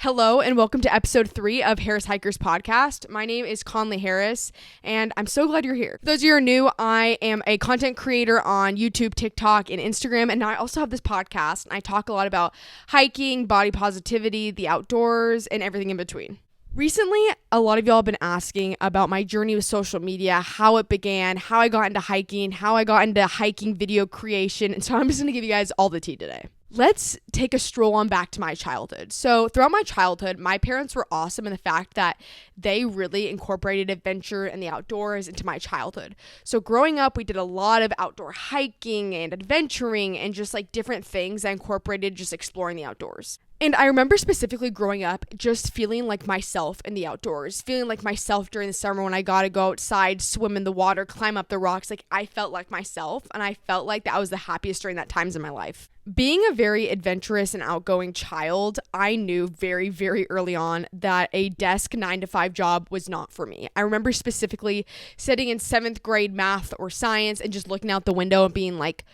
Hello and welcome to episode 3 of Harris Hikers Podcast. My name is Conley Harris and I'm so glad you're here. For those of you who are new, I am a content creator on YouTube, TikTok, and Instagram, and now I also have this podcast and I talk a lot about hiking, body positivity, the outdoors, and everything in between. Recently, a lot of y'all have been asking about my journey with social media, how it began, how I got into hiking, how I got into hiking video creation, and so I'm just going to give you guys all the tea today. Let's take a stroll on back to my childhood. So throughout my childhood, my parents were awesome in the fact that they really incorporated adventure and the outdoors into my childhood. So growing up, we did a lot of outdoor hiking and adventuring and just like different things that incorporated just exploring the outdoors. And I remember specifically growing up just feeling like myself in the outdoors, feeling like myself during the summer when I got to go outside, swim in the water, climb up the rocks. Like I felt like myself and I felt like that I was the happiest during that times in my life. Being a very adventurous and outgoing child, I knew very, very early on that a desk 9-to-5 job was not for me. I remember specifically sitting in 7th grade math or science and just looking out the window and being like,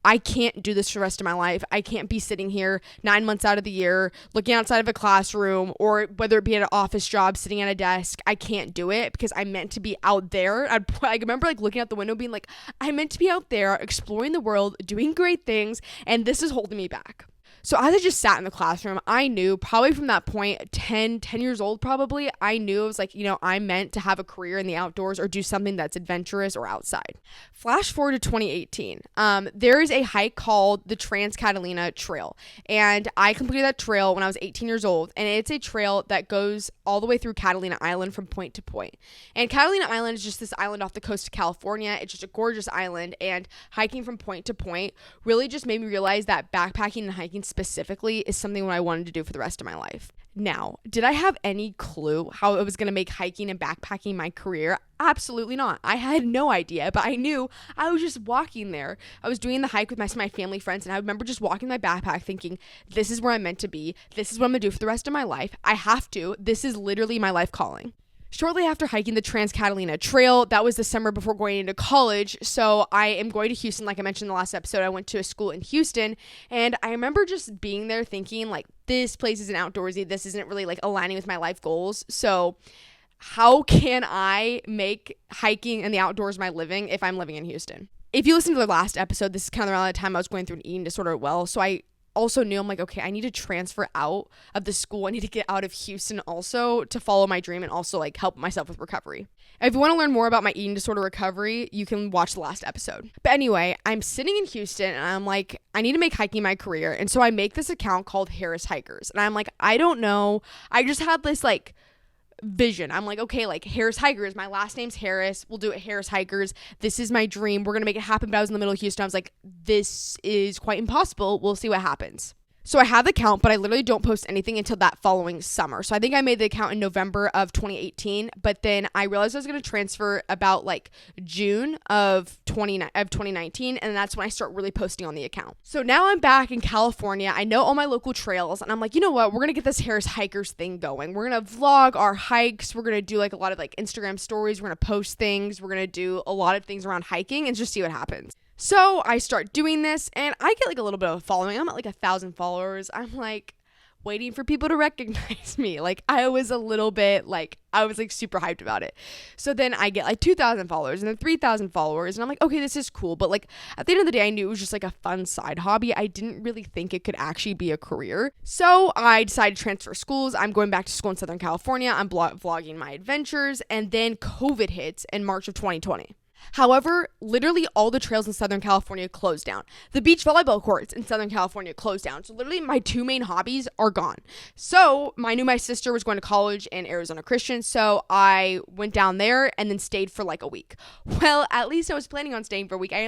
I can't do this for the rest of my life. I can't be sitting here 9 months out of the year, looking outside of a classroom, or whether it be at an office job, sitting at a desk. I can't do it because I'm meant to be out there. I remember looking out the window being like, I'm meant to be out there exploring the world, doing great things, and this is holding me back. So as I just sat in the classroom, I knew probably from that point, 10 years old probably, I knew it was like, I'm meant to have a career in the outdoors or do something that's adventurous or outside. Flash forward to 2018. There is a hike called the Trans-Catalina Trail. And I completed that trail when I was 18 years old. And it's a trail that goes all the way through Catalina Island from point to point. And Catalina Island is just this island off the coast of California. It's just a gorgeous island. And hiking from point to point really just made me realize that backpacking and hiking specifically is something what I wanted to do for the rest of my life. Now, did I have any clue how it was going to make hiking and backpacking my career? Absolutely not. I had no idea, but I knew I was just walking there. I was doing the hike with my family friends, and I remember just walking my backpack thinking, this is where I'm meant to be. This is what I'm going to do for the rest of my life. I have to. This is literally my life calling. Shortly after hiking the Trans-Catalina Trail, that was the summer before going into college, so I am going to Houston. Like I mentioned in the last episode, I went to a school in Houston, and I remember just being there thinking, like, this place isn't outdoorsy, this isn't really, like, aligning with my life goals, so how can I make hiking and the outdoors my living if I'm living in Houston? If you listen to the last episode, this is kind of around the time I was going through an eating disorder so I also knew I'm like, okay, I need to transfer out of the school. I need to get out of Houston also to follow my dream and also like help myself with recovery. If you want to learn more about my eating disorder recovery, you can watch the last episode. But anyway, I'm sitting in Houston and I'm like, I need to make hiking my career. And so I make this account called Harris Hikers. And I'm like, I don't know. I just had this like vision. I'm like, okay, like Harris Hikers, my last name's Harris, we'll do it Harris Hikers, this is my dream, we're gonna make it happen. But I was in the middle of Houston. I was like, this is quite impossible, we'll see what happens. So I have the account, but I literally don't post anything until that following summer. So I think I made the account in November of 2018, but then I realized I was going to transfer about like June of 2019, and that's when I start really posting on the account. So now I'm back in California. I know all my local trails, and I'm like, you know what? We're going to get this Harris Hikers thing going. We're going to vlog our hikes. We're going to do like a lot of like Instagram stories. We're going to post things. We're going to do a lot of things around hiking and just see what happens. So I start doing this and I get like a little bit of a following. I'm at like 1,000 followers. I'm like waiting for people to recognize me. Like I was like super hyped about it. So then I get like 2,000 followers and then 3,000 followers. And I'm like, okay, this is cool. But like at the end of the day, I knew it was just like a fun side hobby. I didn't really think it could actually be a career. So I decided to transfer schools. I'm going back to school in Southern California. I'm vlogging my adventures. And then COVID hits in March of 2020. However, literally all the trails in Southern California closed down. The beach volleyball courts in Southern California closed down. So literally my two main hobbies are gone. So I knew my sister was going to college in Arizona Christian. So I went down there and then stayed for like a week. Well, at least I was planning on staying for a week. I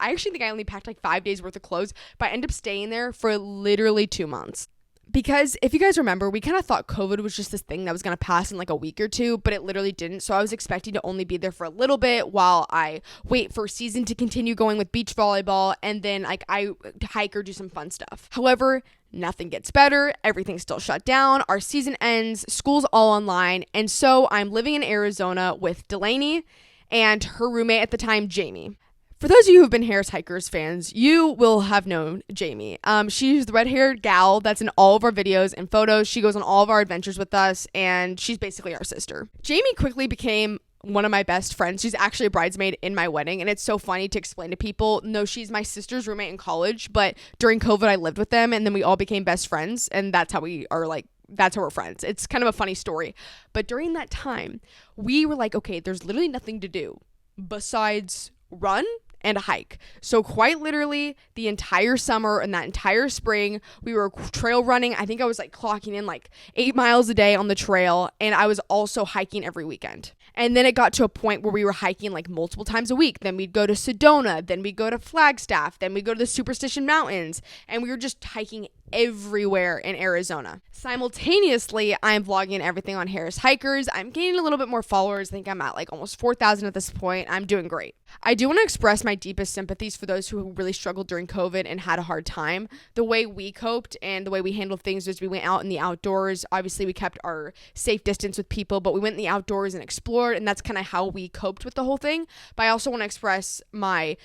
actually think I only packed like 5 days worth of clothes, but I ended up staying there for literally 2 months. Because if you guys remember, we kind of thought COVID was just this thing that was going to pass in like a week or two, but it literally didn't. So I was expecting to only be there for a little bit while I wait for season to continue going with beach volleyball, and then like I hike or do some fun stuff. However, nothing gets better. Everything's still shut down. Our season ends. School's all online. And so I'm living in Arizona with Delaney and her roommate at the time, Jamie. For those of you who've been Harris Hikers fans, you will have known Jamie. She's the red-haired gal that's in all of our videos and photos. She goes on all of our adventures with us, and she's basically our sister. Jamie quickly became one of my best friends. She's actually a bridesmaid in my wedding, and it's so funny to explain to people. No, she's my sister's roommate in college, but during COVID, I lived with them, and then we all became best friends, and that's how we're friends. It's kind of a funny story. But during that time, we were like, okay, there's literally nothing to do besides run and hike. So quite literally the entire summer and that entire spring, we were trail running. I think I was like clocking in like 8 miles a day on the trail, and I was also hiking every weekend. And then it got to a point where we were hiking like multiple times a week. Then we'd go to Sedona, then we'd go to Flagstaff, then we'd go to the Superstition Mountains, and we were just hiking everywhere in Arizona. Simultaneously, I'm vlogging everything on Harris Hikers. I'm gaining a little bit more followers. I think I'm at like almost 4,000 at this point. I'm doing great. I do want to express my deepest sympathies for those who really struggled during COVID and had a hard time. The way we coped and the way we handled things was we went out in the outdoors. Obviously, we kept our safe distance with people, but we went in the outdoors and explored, and that's kind of how we coped with the whole thing. But I also want to express my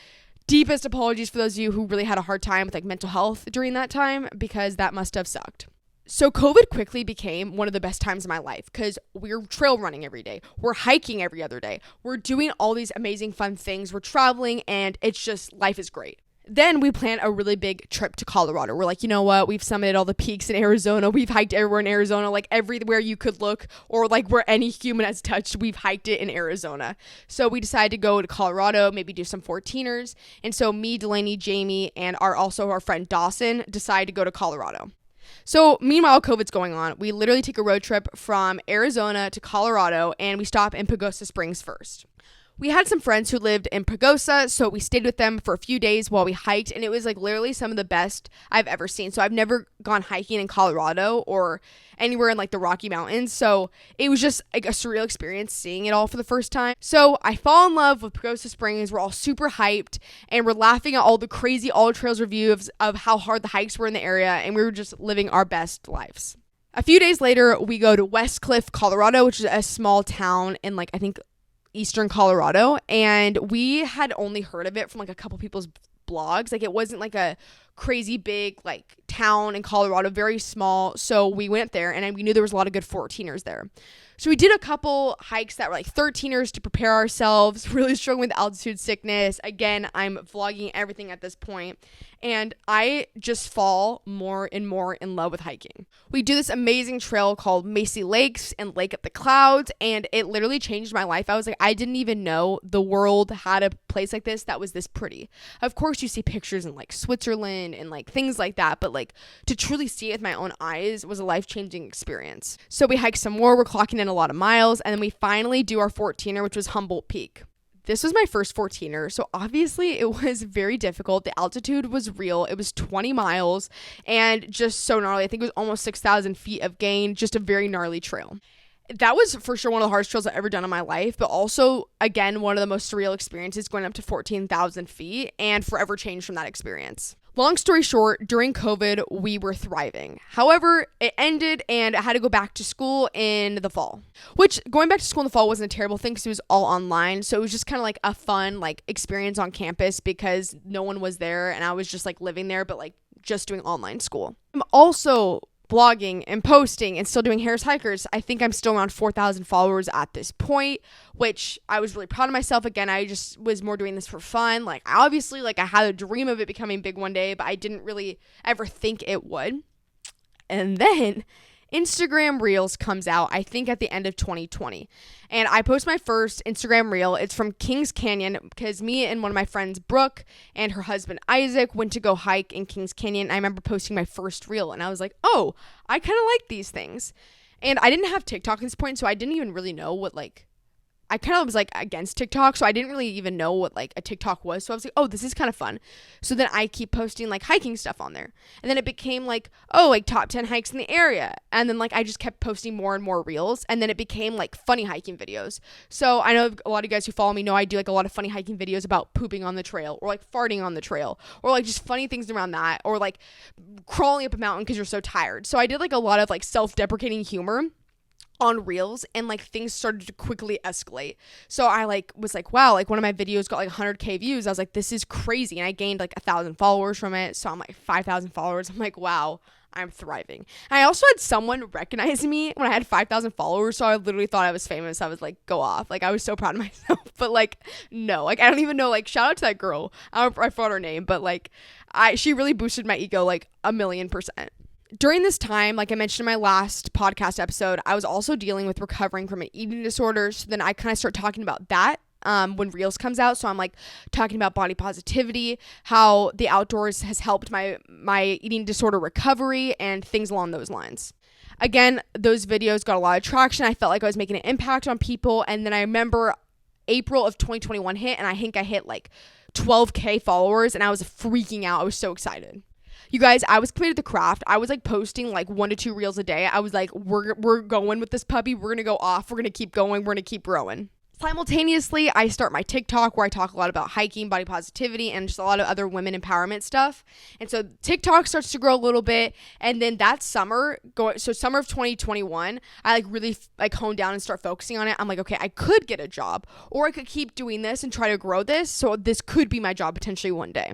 deepest apologies for those of you who really had a hard time with like mental health during that time, because that must have sucked. So COVID quickly became one of the best times of my life because we're trail running every day. We're hiking every other day. We're doing all these amazing fun things. We're traveling, and it's just, life is great. Then we plan a really big trip to Colorado. We're like, you know what? We've summited all the peaks in Arizona. We've hiked everywhere in Arizona, like everywhere you could look, or like where any human has touched, we've hiked it in Arizona. So we decided to go to Colorado, maybe do some 14ers. And so me, Delaney, Jamie, and our friend Dawson decided to go to Colorado. So meanwhile, COVID's going on. We literally take a road trip from Arizona to Colorado, and we stop in Pagosa Springs first. We had some friends who lived in Pagosa, so we stayed with them for a few days while we hiked, and it was like literally some of the best I've ever seen. So I've never gone hiking in Colorado or anywhere in like the Rocky Mountains, so it was just like a surreal experience seeing it all for the first time. So I fall in love with Pagosa Springs. We're all super hyped, and we're laughing at all the crazy All Trails reviews of how hard the hikes were in the area, and we were just living our best lives. A few days later, we go to West Cliff, Colorado, which is a small town in like, I think, eastern Colorado, and we had only heard of it from like a couple people's blogs. Like, it wasn't like a crazy big like town in Colorado, very small. So we went there, and we knew there was a lot of good 14ers there. So we did a couple hikes that were like 13ers to prepare ourselves, really struggling with altitude sickness. Again, I'm vlogging everything at this point, and I just fall more and more in love with hiking. We do this amazing trail called Macy Lakes and Lake Up the Clouds, and it literally changed my life. I was like, I didn't even know the world had a place like this that was this pretty. Of course, you see pictures in like Switzerland and like things like that, but like to truly see it with my own eyes was a life-changing experience. So we hiked some more. We're clocking in a lot of miles, and then we finally do our 14er, which was Humboldt Peak. This was my first 14er, so obviously it was very difficult. The altitude was real. It was 20 miles and just so gnarly. I think it was almost 6,000 feet of gain, just a very gnarly trail. That was for sure one of the hardest trails I've ever done in my life, but also, again, one of the most surreal experiences, going up to 14,000 feet, and forever changed from that experience. Long story short, during COVID, we were thriving. However, it ended, and I had to go back to school in the fall. Which, going back to school in the fall wasn't a terrible thing because it was all online. So it was just kind of like a fun like experience on campus because no one was there, and I was just like living there, but like just doing online school. I'm also blogging and posting and still doing Harris Hikers. I think I'm still around 4,000 followers at this point, which I was really proud of myself. Again, I just was more doing this for fun. Like, obviously, like I had a dream of it becoming big one day, but I didn't really ever think it would. And then Instagram Reels comes out, I think at the end of 2020. And I post my first Instagram Reel. It's from Kings Canyon because me and one of my friends, Brooke, and her husband, Isaac, went to go hike in Kings Canyon. I remember posting my first reel, and I was like, oh, I kind of like these things. And I didn't have TikTok at this point, so I didn't even really know what like, I kind of was like against TikTok, so I didn't really even know what like a TikTok was. So I was like, oh, this is kind of fun. So then I keep posting like hiking stuff on there. And then it became like, oh, like top 10 hikes in the area. And then like I just kept posting more and more reels. And then it became like funny hiking videos. So I know a lot of you guys who follow me know I do like a lot of funny hiking videos about pooping on the trail or like farting on the trail or like just funny things around that or like crawling up a mountain because you're so tired. So I did like a lot of like self-deprecating humor on Reels, and like things started to quickly escalate. So I like was like, wow, like one of my videos got like 100k views. I was like, this is crazy. And I gained like 1,000 followers from it. So I'm like 5,000 followers. I'm like, wow, I'm thriving. And I also had someone recognize me when I had 5,000 followers. So I literally thought I was famous. I was like, go off. Like I was so proud of myself. But like, no, like I don't even know. Like shout out to that girl. I forgot her name, but like she really boosted my ego like 1,000,000%. During this time, like I mentioned in my last podcast episode, I was also dealing with recovering from an eating disorder. So then I kind of start talking about that when Reels comes out. So I'm like talking about body positivity, how the outdoors has helped my eating disorder recovery, and things along those lines. Again, those videos got a lot of traction. I felt like I was making an impact on people. And then I remember April of 2021 hit, and I think I hit like 12k followers, and I was freaking out. I was so excited. You guys, I was committed to the craft. I was like posting like 1 to 2 reels a day. I was like, we're going with this puppy. We're going to go off. We're going to keep going. We're going to keep growing. Simultaneously, I start my TikTok where I talk a lot about hiking, body positivity, and just a lot of other women empowerment stuff. And so TikTok starts to grow a little bit. And then that summer, summer of 2021, I like really like hone down and start focusing on it. I'm like, okay, I could get a job, or I could keep doing this and try to grow this. So this could be my job potentially one day.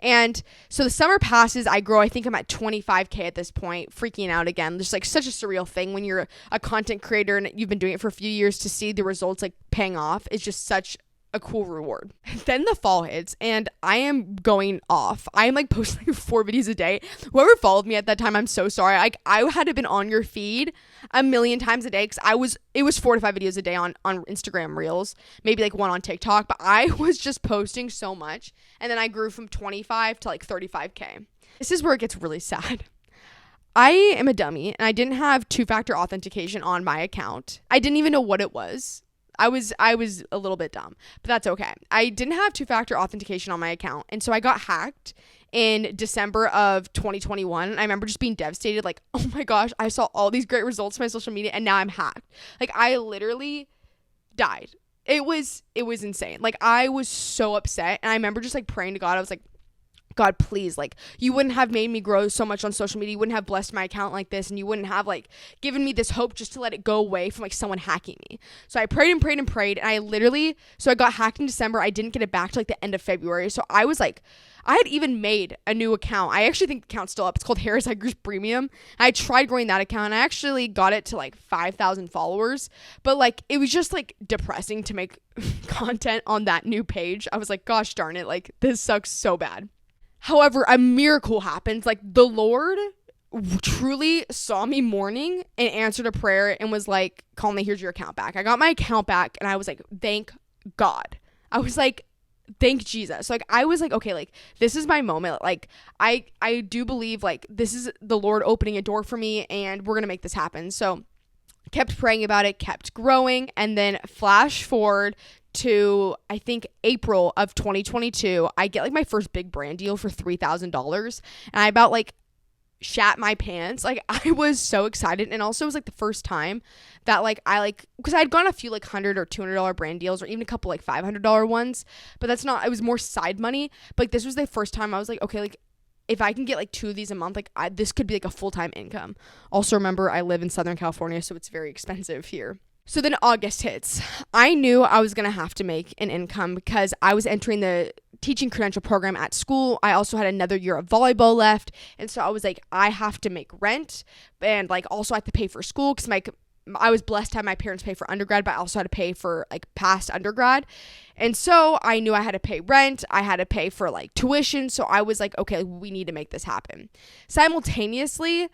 And so the summer passes, I grow. I think I'm at 25k at this point, freaking out again. Just like such a surreal thing when you're a content creator and you've been doing it for a few years, to see the results like paying off is just such a cool reward. Then the fall hits and I am going off. I am like posting like 4 videos a day. Whoever followed me at that time, I'm so sorry. Like I had to been on your feed 1,000,000 times a day, because it was 4 to 5 videos a day on Instagram Reels, maybe like 1 on TikTok, but I was just posting so much. And then I grew from 25 to like 35k. This is where it gets really sad. I am a dummy and I didn't have 2-factor authentication on my account. I didn't even know what it was. I was a little bit dumb, but that's okay. I didn't have 2-factor authentication on my account. And so I got hacked in December of 2021. And I remember just being devastated. Like, oh my gosh, I saw all these great results from my social media and now I'm hacked. Like I literally died. It was insane. Like I was so upset. And I remember just like praying to God. I was like, God, please, like you wouldn't have made me grow so much on social media. You wouldn't have blessed my account like this. And you wouldn't have like given me this hope just to let it go away from like someone hacking me. So I prayed and prayed and prayed. And I got hacked in December. I didn't get it back to like the end of February. So I was like, I had even made a new account. I actually think the account's still up. It's called Harris Hikers Premium. I tried growing that account. I actually got it to like 5,000 followers. But like, it was just like depressing to make content on that new page. I was like, gosh darn it. Like this sucks so bad. However, a miracle happens. Like the Lord truly saw me mourning and answered a prayer and was like, Conley, here's your account back. I got my account back and I was like, thank God. I was like, thank Jesus. Like I was like, okay, like this is my moment. Like I do believe like this is the Lord opening a door for me and we're going to make this happen. So kept praying about it, kept growing, and then flash forward to I think April of 2022, I get like my first big brand deal for $3,000, and I about like shat my pants. Like I was so excited, and also it was like the first time that like I like, because I'd gone a few like $100 or $200 brand deals, or even a couple like $500 ones, but that's not, it was more side money. But like this was the first time I was like, okay, like if I can get like 2 of these a month, like this could be like a full-time income. Also remember, I live in Southern California, so it's very expensive here. So then August hits. I knew I was going to have to make an income because I was entering the teaching credential program at school. I also had another year of volleyball left. And so I was like, I have to make rent, and like also I have to pay for school because I was blessed to have my parents pay for undergrad, but I also had to pay for like past undergrad. And so I knew I had to pay rent. I had to pay for like tuition. So I was like, okay, we need to make this happen. Simultaneously,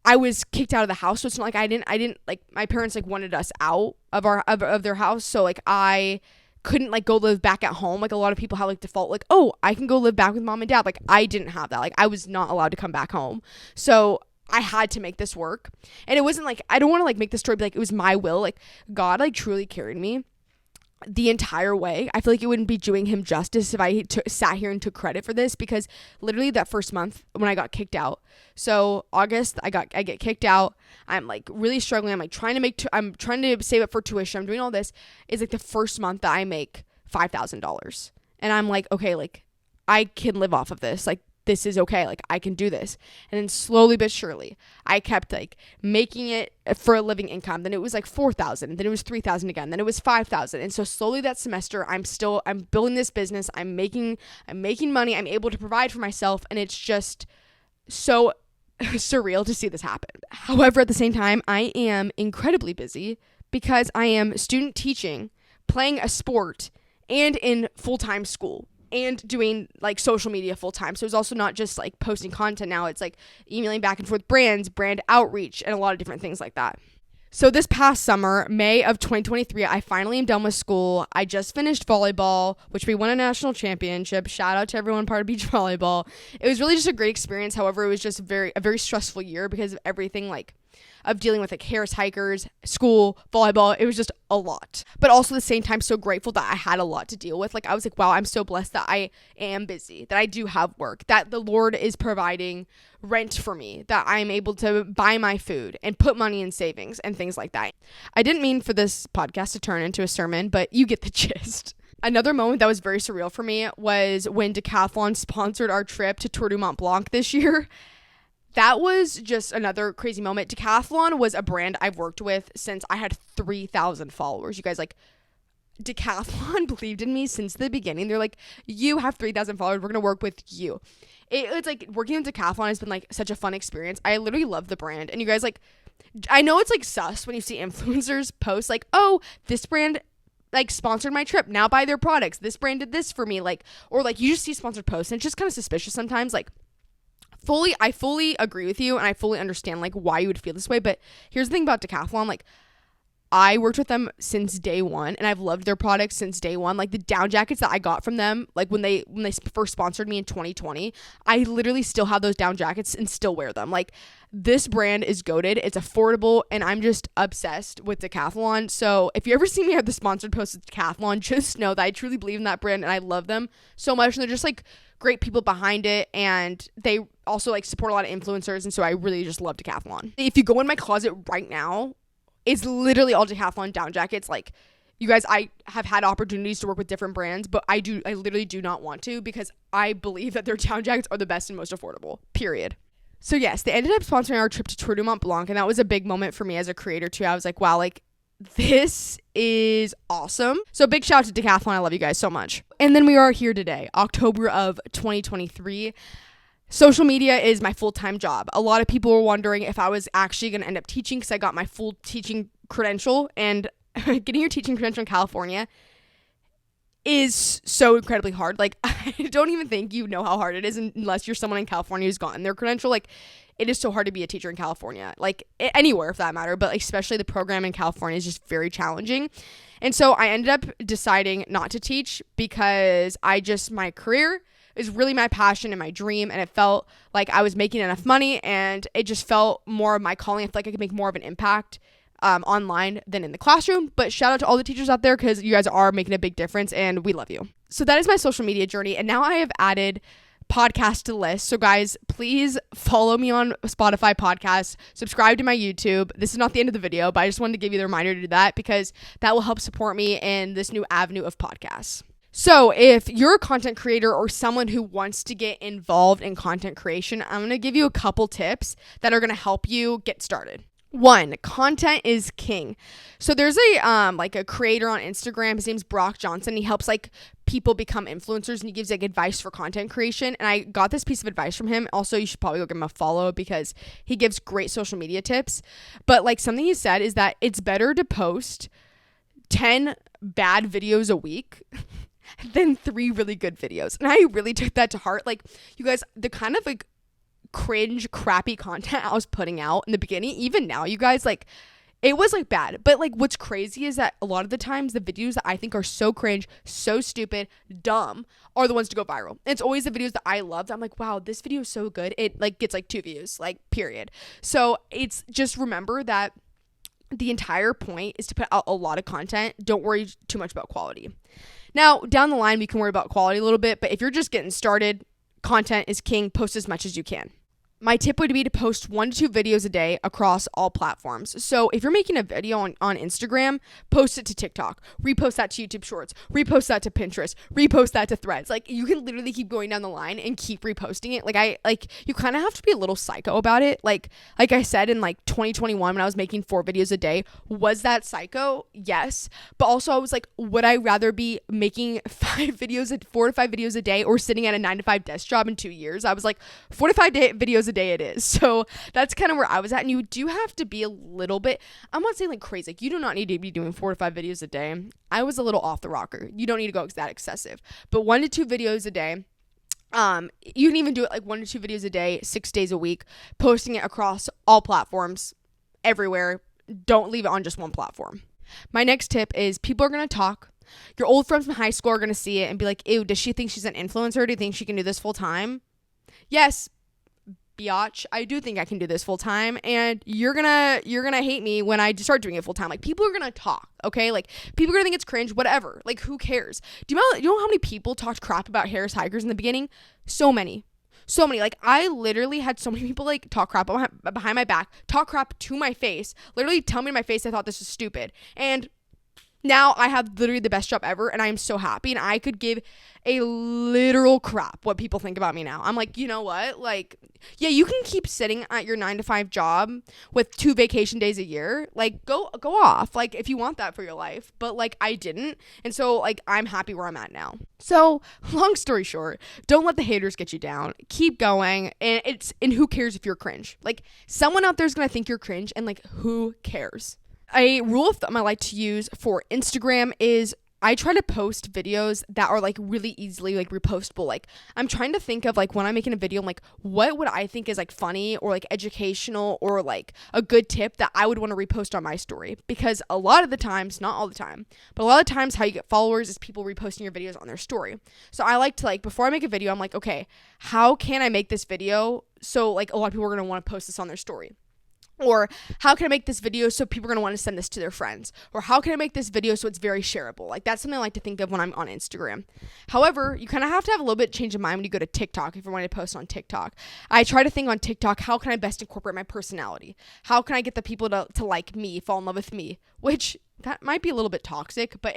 I was kicked out of the house. So it's not like I didn't like, my parents like wanted us out of their house. So like I couldn't like go live back at home. Like a lot of people have like default, like, oh, I can go live back with mom and dad. Like I didn't have that. Like I was not allowed to come back home. So I had to make this work. And it wasn't like, I don't want to like make this story be like, it was my will. Like God like truly carried me the entire way. I feel like it wouldn't be doing him justice if I sat here and took credit for this, because literally that first month when I got kicked out, so August, I get kicked out. I'm like really struggling. I'm like trying to save up for tuition. I'm doing all this. It's like the first month that I make $5,000, and I'm like, okay, like I can live off of this. Like this is okay. Like, I can do this. And then slowly but surely, I kept like making it for a living income. Then it was like 4,000. Then it was 3,000 again. Then it was 5,000. And so slowly that semester, I'm building this business. I'm making money. I'm able to provide for myself. And it's just so surreal to see this happen. However, at the same time, I am incredibly busy because I am student teaching, playing a sport, and in full-time school, and doing like social media full time. So it's also not just like posting content now. It's like emailing back and forth brands, brand outreach, and a lot of different things like that. So this past summer, May of 2023, I finally am done with school. I just finished volleyball, which we won a national championship. Shout out to everyone part of beach volleyball. It was really just a great experience. However, it was just a very stressful year because of everything of dealing with like Harris Hikers, school, volleyball. It was just a lot. But also at the same time, so grateful that I had a lot to deal with. Like, I was like, wow, I'm so blessed that I am busy, that I do have work, that the Lord is providing rent for me, that I'm able to buy my food and put money in savings and things like that. I didn't mean for this podcast to turn into a sermon, but you get the gist. Another moment that was very surreal for me was when Decathlon sponsored our trip to Tour du Mont Blanc this year. That was just another crazy moment. Decathlon was a brand I've worked with since I had 3,000 followers. You guys, like, Decathlon believed in me since the beginning. They're like, you have 3,000 followers. We're going to work with you. It's like working with Decathlon has been like such a fun experience. I literally love the brand. And you guys, like, I know it's like sus when you see influencers post like, oh, this brand like sponsored my trip. Now buy their products. This brand did this for me. Like, or like you just see sponsored posts and it's just kind of suspicious sometimes. Like, I fully agree with you and I fully understand like why you would feel this way, but here's the thing about Decathlon. Like, I worked with them since day one and I've loved their products since day one. Like, the down jackets that I got from them, like when they first sponsored me in 2020, I literally still have those down jackets and still wear them. Like, this brand is goated. It's affordable and I'm just obsessed with Decathlon. So if you ever see me at the sponsored post with Decathlon, just know that I truly believe in that brand and I love them so much. And they're just like great people behind it, and they also like support a lot of influencers, and so I really just love Decathlon. If you go in my closet right now, it's literally all Decathlon down jackets. Like, you guys, I have had opportunities to work with different brands, but I literally do not want to because I believe that their down jackets are the best and most affordable, period. So yes, they ended up sponsoring our trip to Tour du Mont Blanc, and that was a big moment for me as a creator too. I was like, wow, like, this is awesome. So big shout out to Decathlon. I love you guys so much. And then we are here today, October of 2023. Social media is my full-time job. A lot of people were wondering if I was actually going to end up teaching because I got my full teaching credential, and getting your teaching credential in California is so incredibly hard. Like, I don't even think you know how hard it is unless you're someone in California who's gotten their credential. Like, it is so hard to be a teacher in California, like anywhere for that matter, but especially the program in California is just very challenging. And so I ended up deciding not to teach because my career is really my passion and my dream, and it felt like I was making enough money and it just felt more of my calling. I felt like I could make more of an impact online than in the classroom. But shout out to all the teachers out there because you guys are making a big difference and we love you. So that is my social media journey, and now I have added podcast to the list. So guys, please follow me on Spotify podcasts, subscribe to my YouTube. This is not the end of the video, but I just wanted to give you the reminder to do that because that will help support me in this new avenue of podcasts. So if you're a content creator or someone who wants to get involved in content creation, I'm going to give you a couple tips that are going to help you get started. 1, content is king. So there's a creator on Instagram. His name's Brock Johnson. He helps like people become influencers, and he gives like advice for content creation. And I got this piece of advice from him. Also, you should probably go give him a follow because he gives great social media tips. But like something he said is that it's better to post 10 bad videos a week than 3 really good videos. And I really took that to heart. Like, you guys, the kind of like cringe, crappy content I was putting out in the beginning, even now, you guys, like, it was like bad. But like, what's crazy is that a lot of the times the videos that I think are so cringe, so stupid, dumb are the ones to go viral. And it's always the videos that I love that I'm like, wow, this video is so good. It like gets like 2 views, like, period. So it's just remember that the entire point is to put out a lot of content. Don't worry too much about quality. Now, down the line, we can worry about quality a little bit, but if you're just getting started, content is king. Post as much as you can. my tip would be to post 1 to 2 videos a day across all platforms. So if you're making a video on Instagram, post it to TikTok, repost that to YouTube Shorts, repost that to Pinterest, repost that to Threads. Like, you can literally keep going down the line and keep reposting it. You kind of have to be a little psycho about it. Like I said, in like 2021, when I was making 4 videos a day, was that psycho? Yes. But also I was like, would I rather be making 4 to 5 videos a day or sitting at a 9 to 5 desk job in 2 years? I was like, 4 to 5 videos a day it is. So that's kind of where I was at. And you do have to be a little bit, I'm not saying like crazy, like you do not need to be doing 4 to 5 videos a day. I was a little off the rocker. You don't need to go that excessive, but 1 to 2 videos a day. You can even do it like 1 to 2 videos a day, 6 days a week, posting it across all platforms, everywhere. Don't leave it on just one platform. My next tip is, people are going to talk. Your old friends from high school are going to see it and be like, ew, does she think she's an influencer? Do you think she can do this full time? Yes, biatch, I do think I can do this full time, and you're gonna hate me when I start doing it full time. Like, people are gonna talk, okay? Like, people are gonna think it's cringe, whatever. Like, who cares? Do you know how many people talked crap about Harris Hikers in the beginning? So many. Like, I literally had so many people like talk crap behind my back, talk crap to my face, literally tell me to my face I thought this was stupid. And now I have literally the best job ever, and I am so happy, and I could give a literal crap what people think about me now. I'm like, you know what? Like, yeah, you can keep sitting at your 9 to 5 job with 2 vacation days a year. Like, go off, like, if you want that for your life. But like, I didn't, and so like, I'm happy where I'm at now. So long story short, don't let the haters get you down. Keep going, and who cares if you're cringe? Like, someone out there's gonna think you're cringe, and like, who cares? A rule of thumb I like to use for Instagram is, I try to post videos that are like really easily like repostable. Like, I'm trying to think of like, when I'm making a video, I'm like, what would I think is like funny or like educational or like a good tip that I would want to repost on my story? Because a lot of the times, not all the time, but a lot of times how you get followers is people reposting your videos on their story. So I like to, like, before I make a video, I'm like, okay, how can I make this video so like a lot of people are going to want to post this on their story? Or how can I make this video so people are going to want to send this to their friends? Or how can I make this video so it's very shareable? Like, that's something I like to think of when I'm on Instagram. However, you kind of have to have a little bit of change of mind when you go to TikTok if you're wanting to post on TikTok. I try to think on TikTok, how can I best incorporate my personality? How can I get the people to like me, fall in love with me? Which, that might be a little bit toxic, but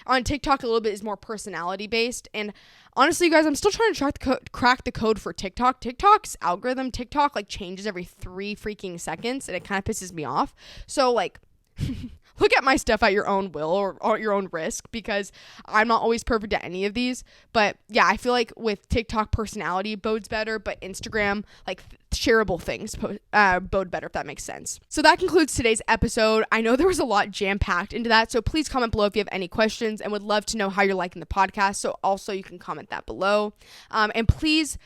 on TikTok a little bit is more personality based. And honestly, you guys, I'm still trying to crack the code for TikTok. TikTok's algorithm, TikTok like changes every 3 freaking seconds, and it kind of pisses me off. So like, look at my stuff at your own will or at your own risk, because I'm not always perfect at any of these. But yeah, I feel like with TikTok, personality bodes better, but Instagram, like, shareable things bode better, if that makes sense. So that concludes today's episode. I know there was a lot jam-packed into that, so please comment below if you have any questions, and would love to know how you're liking the podcast. So also you can comment that below. And please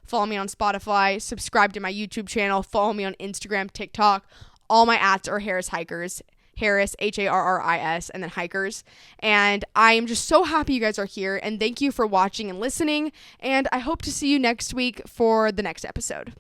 follow me on Spotify, subscribe to my YouTube channel, follow me on Instagram, TikTok. All my ats are Harris Hikers. Harris, Harris, and then Hikers. And I am just so happy you guys are here, and thank you for watching and listening, and I hope to see you next week for the next episode.